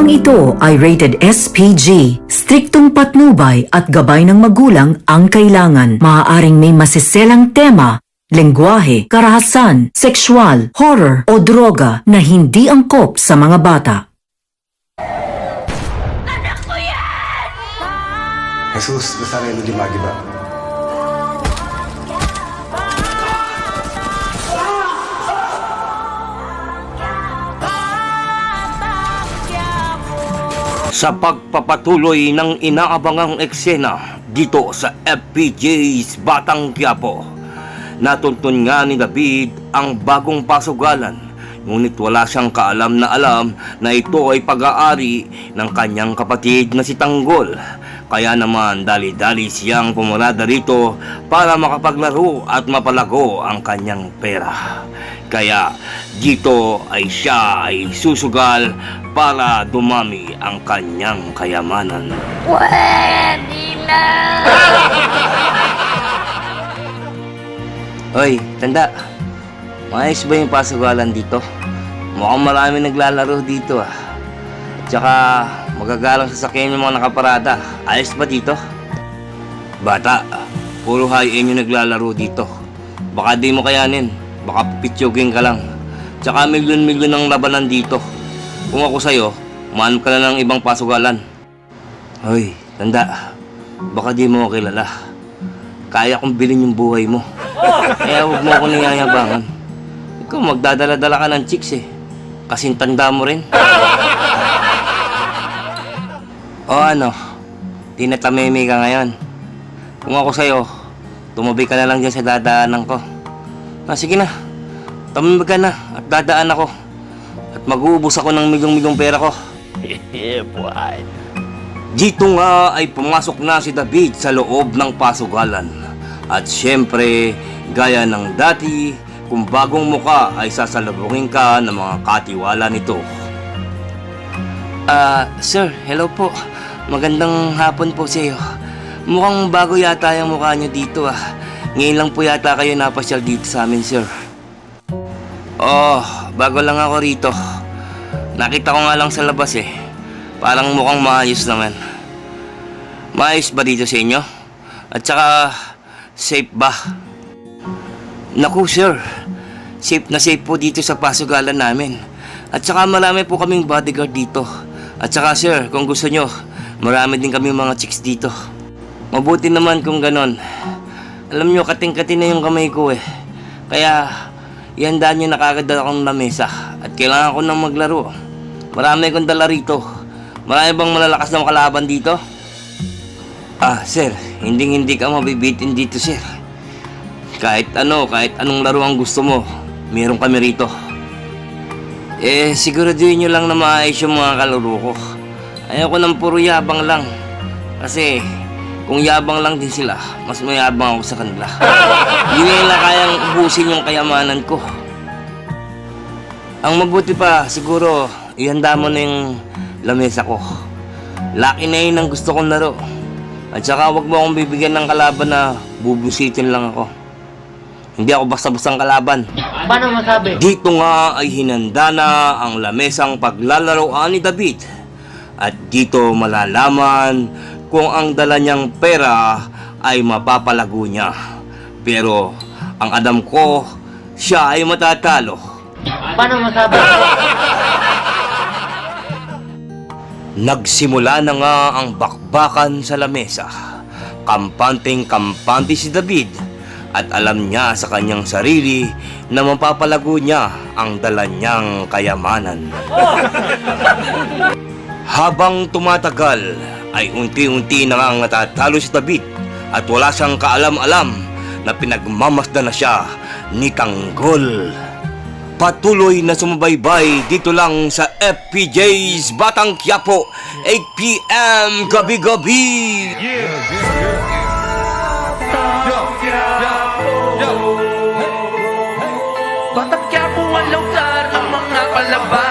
Programang ito ay rated SPG. Striktong patnubay at gabay ng magulang ang kailangan. Maaaring may masiselang tema, lengguwahe, karahasan, sexual, horror o droga na hindi angkop sa mga bata. Jesus, Nazareno di Magiba. Sa pagpapatuloy ng inaabangang eksena dito sa FPJ's Batang Quiapo, natuntun nga ni David ang bagong pasugalan, ngunit wala siyang kaalam na ito ay pag-aari ng kanyang kapatid na si Tanggol. Kaya naman dali-dali siyang pumunta rito para makapaglaro at mapalago ang kanyang pera. Kaya dito ay siya ay susugal para dumami ang kanyang kayamanan. Pwede na! Hoy, tanda. Maayos ba yung pasugalan dito? Mukhang marami naglalaro dito ah. Tsaka magagalang sasakyan yung mga nakaparada. Ayos ba dito? Bata, puro high-end yung naglalaro dito. Baka di mo kayanin. Baka pitsugin ka lang. Tsaka milyon-milyon ang labanan dito. Kung ako sa'yo, umanap ka na ng ibang pasugalan. Hoy, tanda. Baka di mo ako kilala. Kaya kong bilhin yung buhay mo. Kaya huwag mo ako niyayabangan. Ikaw magdadala-dala ka ng chicks eh. Kasing tanda mo rin. O ano, tinatamimi ka ngayon. Kung ako sa'yo, tumabi ka na lang dyan sa dadaanan ko. Sige na, tumimik ka na at dadaan ako. At mag-uubos ako ng milyong-milyong pera ko. Dito nga ay pumasok na si David sa loob ng pasugalan. At syempre, gaya ng dati, kung bagong muka ay sasalubungin ka ng mga katiwala nito. Sir, hello po. Magandang hapon po sa iyo. Mukhang bago yata yung mukha niyo dito ah. Ngayon lang po yata kayo napasyal dito sa amin, sir. Bago lang ako rito. Nakita ko nga lang sa labas eh. Parang mukhang maayos naman. Maayos ba dito sa inyo? At saka, safe ba? Naku, sir. Safe na safe po dito sa pasugalan namin. At saka marami po kaming bodyguard dito. At saka, sir, kung gusto nyo, marami din kaming mga chicks dito. Mabuti naman kung ganon. Alam nyo, kating-kating na yung kamay ko eh. Kaya, ihanda nyo na kagad akong lamesa. At kailangan ko nang maglaro. Marami akong dala rito. Marami bang malalakas na kalaban dito? Sir, hindi ka mabibitin dito, sir. Kahit anong laro ang gusto mo, meron kami rito. Siguraduhin nyo lang na maayos yung mga kalaro ko. Ayoko ng puro yabang lang. Kasi, kung yabang lang din sila, mas mayabang ako sa kanila. Hindi nila kayang ubusin yung kayamanan ko. Ang mabuti pa, siguro, ihanda mo na yung lamesa ko. Laki na yun ang gusto kong laro. At saka huwag mo akong bibigyan ng kalaban na bubusitin lang ako. Hindi ako basta-bastang kalaban. Paano masabi? Dito nga ay hinanda na ang lamesang paglalaroan ni David. At dito malalaman kung ang dala niyang pera ay mapapalago niya. Pero ang alam ko, siya ay matatalo. Paano masabi? Nagsimula na nga ang bakbakan sa lamesa. Kampanteng-kampante si David at alam niya sa kanyang sarili na mapapalago niya ang dala niyang kayamanan. Habang tumatagal ay unti-unti na nga natatalo si David at wala siyang kaalam-alam na pinagmamasdan na siya ni Tanggol. Patuloy na sumubaybay dito lang sa FPJ's Batang Quiapo, 8 PM gabi-gabi. Batang Quiapo ang lugar ng mga palabas.